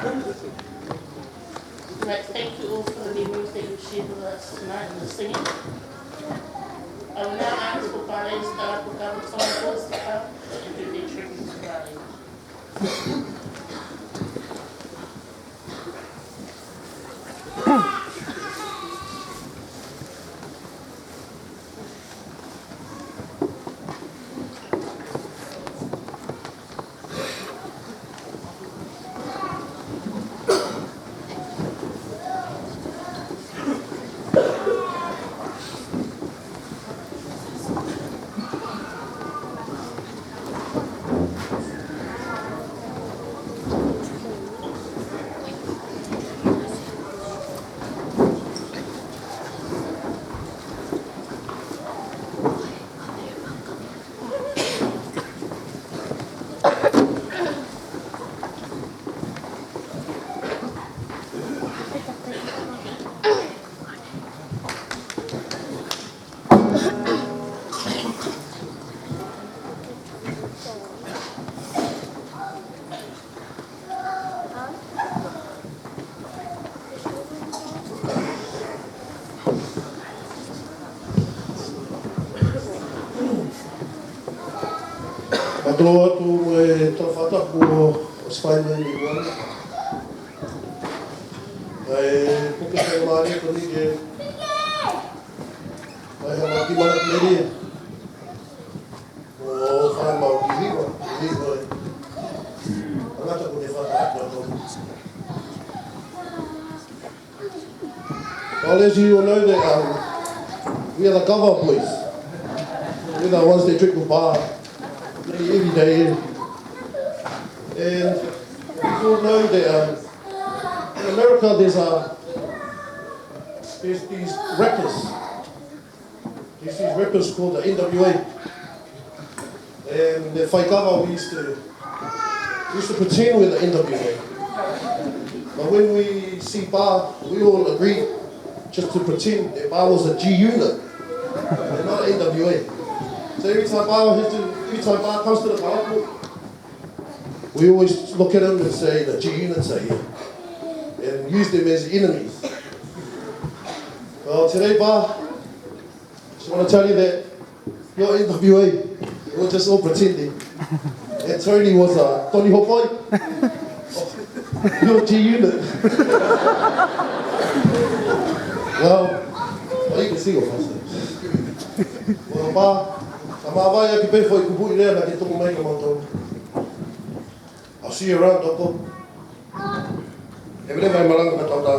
Right, thank you all for the music that you shared with us tonight and the singing. I will now ask for Palei's Kava Club songboys to come and do their tribute to Palei. Adoa tu tawhata ko Australia ni wana. Ai puke te mari ko ni ke ai hama ki Manatu Melie. O whai mau ki hiwa, ki hiwa. Angata ko te whata hata tō. Well, as you all know that we are the Kava boys. We're the ones that drink the bar. Every day in. And you all know that in America there's these rappers. There's these rappers called the NWA. And the Whaikava, we used to pretend we're the NWA. But when we see BAH, we all agree just to pretend that BAH was a G unit and not an NWA. So every time BAH comes to the Palapa, we always look at them and say the G units are here and use them as enemies. Well, today BAH, I just want to tell you that you're NWA, we're just all pretending. And Tony was a Tony Hopai, you're G unit. Well, you can see what I say. Well, BAH, Amawai aki pei whai kupu I rea na ke toko mai ka mātou. I'll see you around, Doko. E mene mai maranga ka tautā.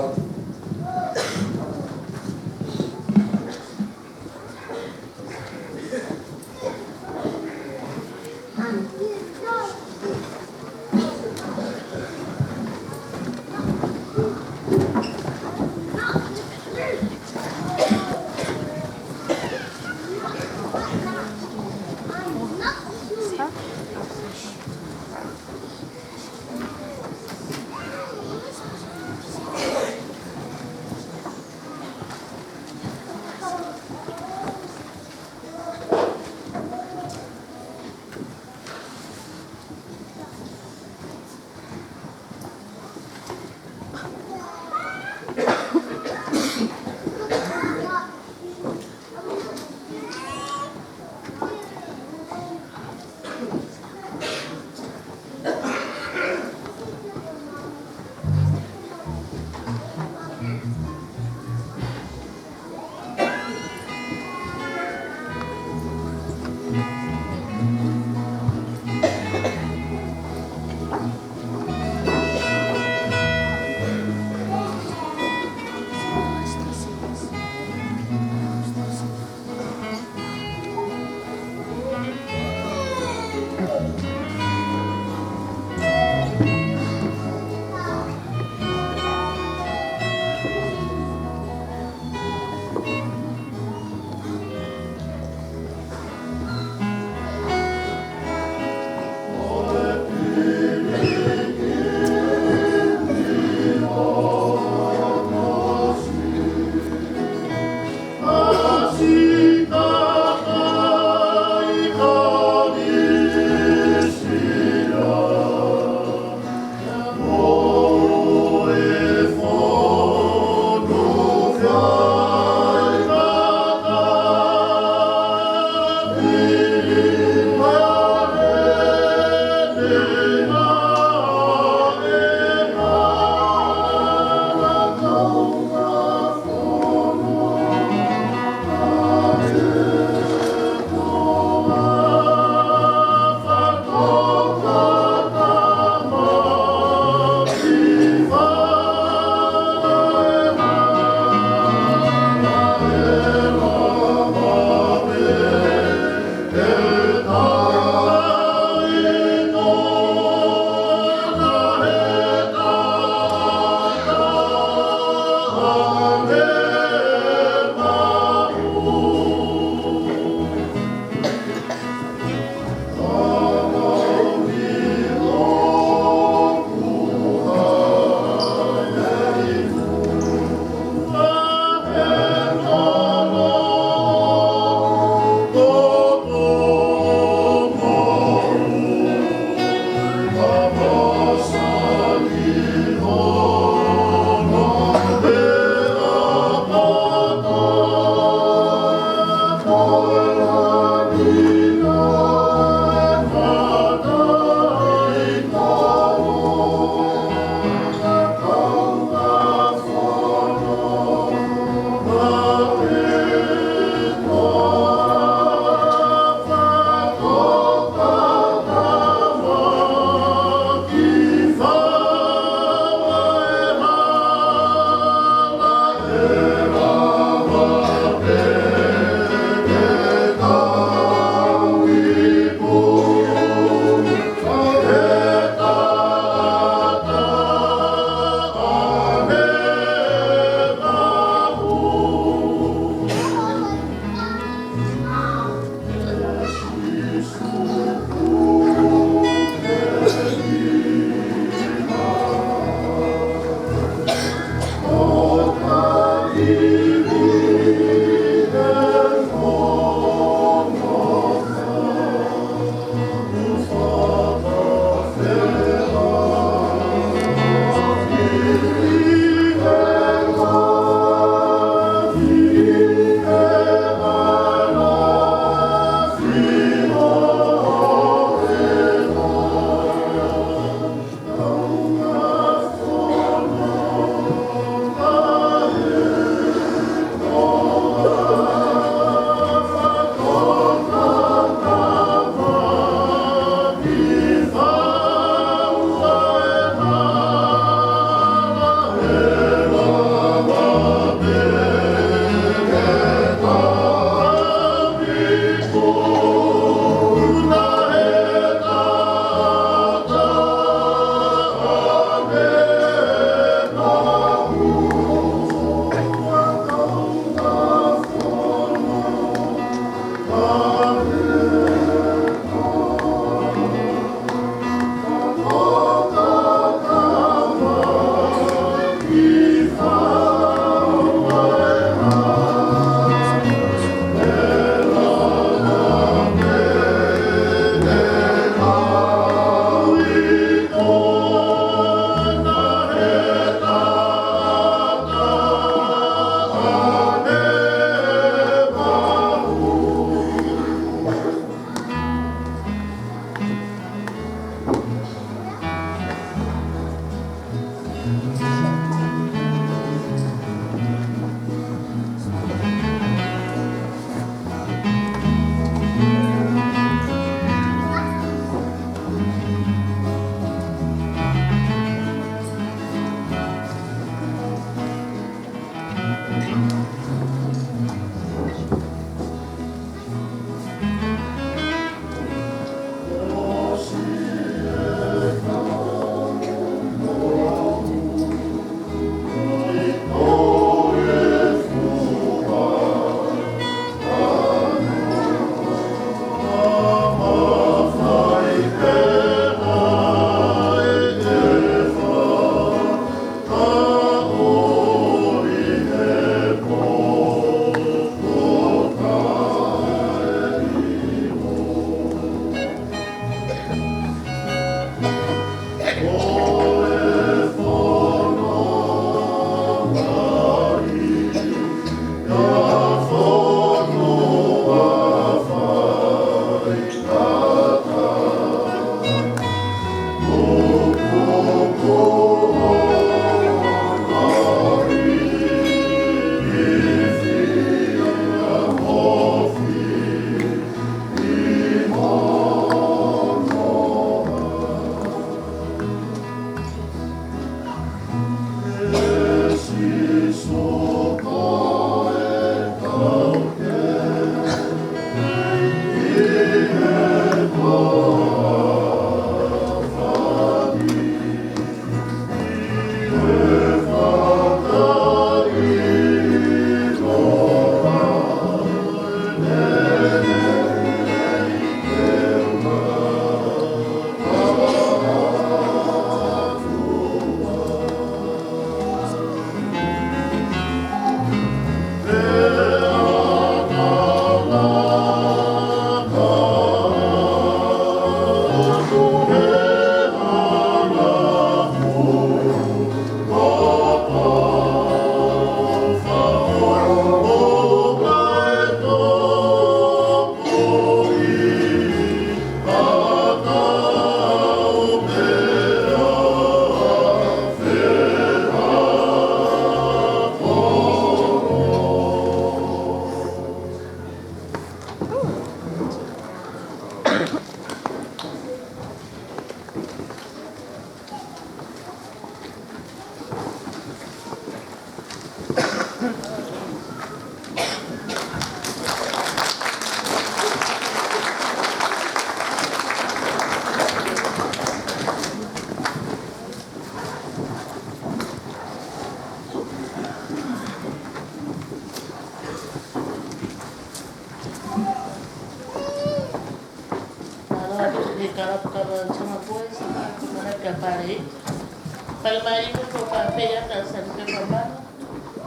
Palei Tuiano papel sempre Manu,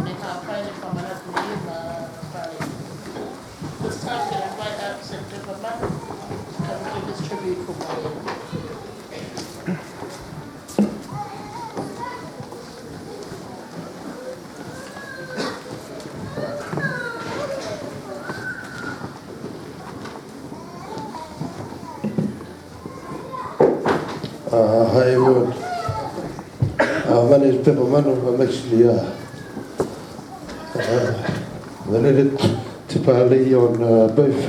they have filed for Manatu Melie, Palei. This time they invite out Senator Pepa to come to distribute for Paleiono. Hi everyone. My name is Pepa Manu. I'm actually related to Palei on both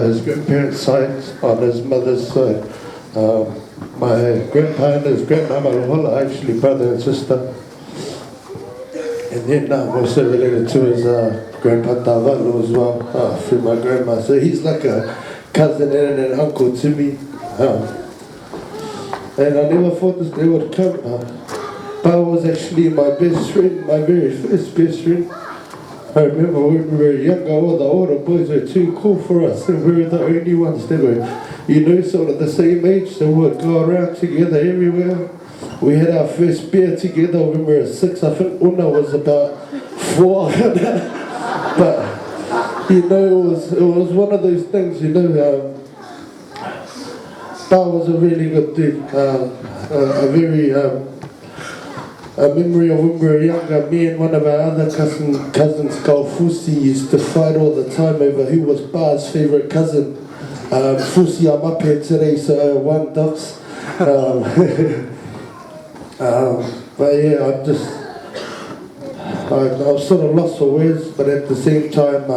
his grandparents' side, on his mother's side. My grandpa and his grandmama are actually brother and sister. And then I'm also related to his grandpa Tavalo as well, through my grandma. So he's like a cousin and an uncle to me. And I never thought this day would come. Pa was actually my best friend, my very first best friend. I remember when we were younger, all the older boys were too cool for us, and we were the only ones that were, you know, sort of the same age, so we would go around together everywhere. We had our first beer together when we were 6. I think Una was about 4. But, you know, it was one of those things, you know, Pa was a really good dude, a memory of when we were younger. Me and one of our other cousins, Fusi, used to fight all the time over who was Pa's favourite cousin. Fusi, I'm up here today, so one ducks. But yeah, I'm sort of lost for words, but at the same time,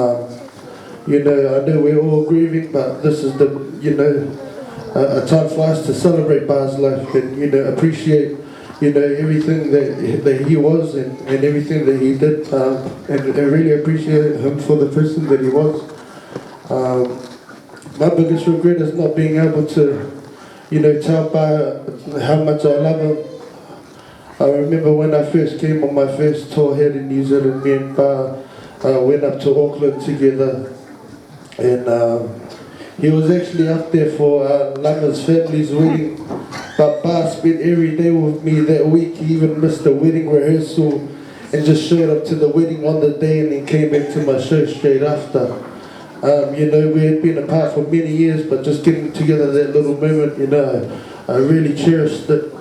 you know, I know we're all grieving, but this is a time for us to celebrate Ba's life and, you know, appreciate, you know, everything that he was and everything that he did, and I really appreciate him for the person that he was. My biggest regret is not being able to, you know, tell Ba how much I love him. I remember when I first came on my first tour here in New Zealand, me and Ba went up to Auckland together, and he was actually up there for Lama's family's wedding, but Ba spent every day with me that week. He even missed the wedding rehearsal and just showed up to the wedding on the day and then came back to my show straight after. You know, we had been apart for many years, but just getting together that little moment, you know, I really cherished it.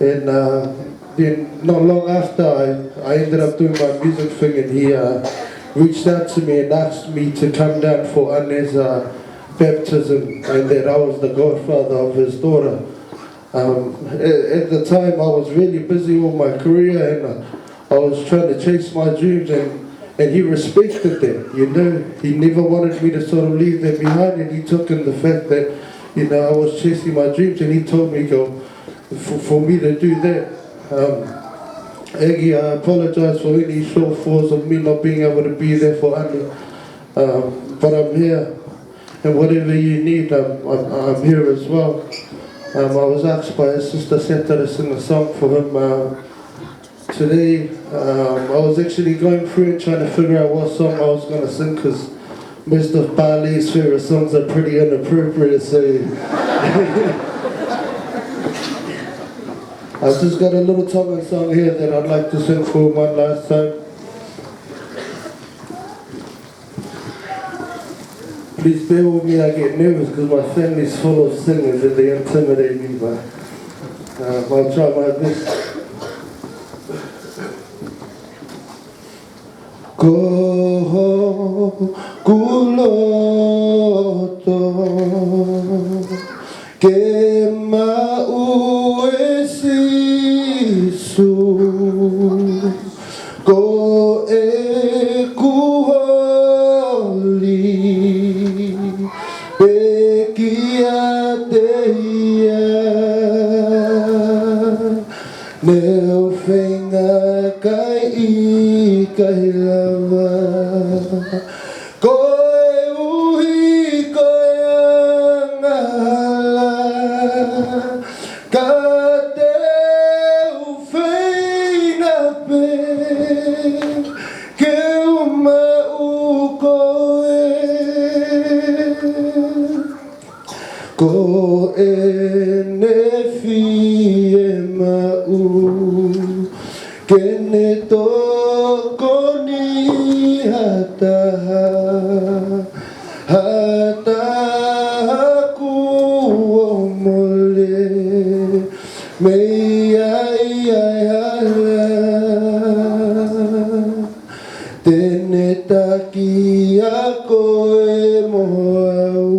And then not long after, I ended up doing my music thing, and he reached out to me and asked me to come down for Ane's baptism, and that I was the godfather of his daughter. At the time, I was really busy with my career, and I was trying to chase my dreams, and he respected that, you know. He never wanted me to sort of leave that behind, and he took in the fact that, you know, I was chasing my dreams, and he told me, for me to do that. Aggie, I apologize for any shortfalls of me not being able to be there for Anu, but I'm here, and whatever you need, I'm here as well. I was asked by his sister Seta to sing a song for him today. I was actually going through and trying to figure out what song I was going to sing, because most of Palei's favourite songs are pretty inappropriate, so I've just got a little Tongan song here that I'd like to sing for one last time. Please bear with me, I get nervous because my family's full of singers and they intimidate me, but I'll try my best. Ko kuloto ke mau esisu ko e kuholi pe kia te ia neo whenga kai I kai lava koe uhi koe angala ka te uwhenga pe ke umau koe ko e nefi e mau kene toko ni hataha hatahaku o mole mei ai ai hala tene taki a koe moau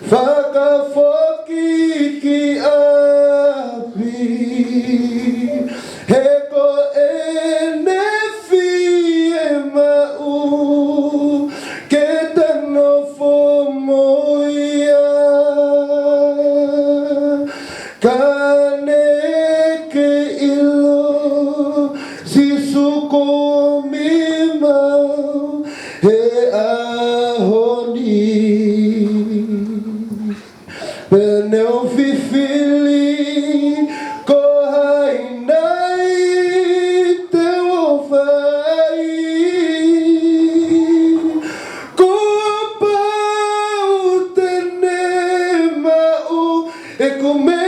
whakafoki ki api he ko e nefi e mau ke tano fo moia ka ne ke ilo si suko mi mau he ahoni peneu fifili ko hainai te wawhai ko pau tene mau e ko me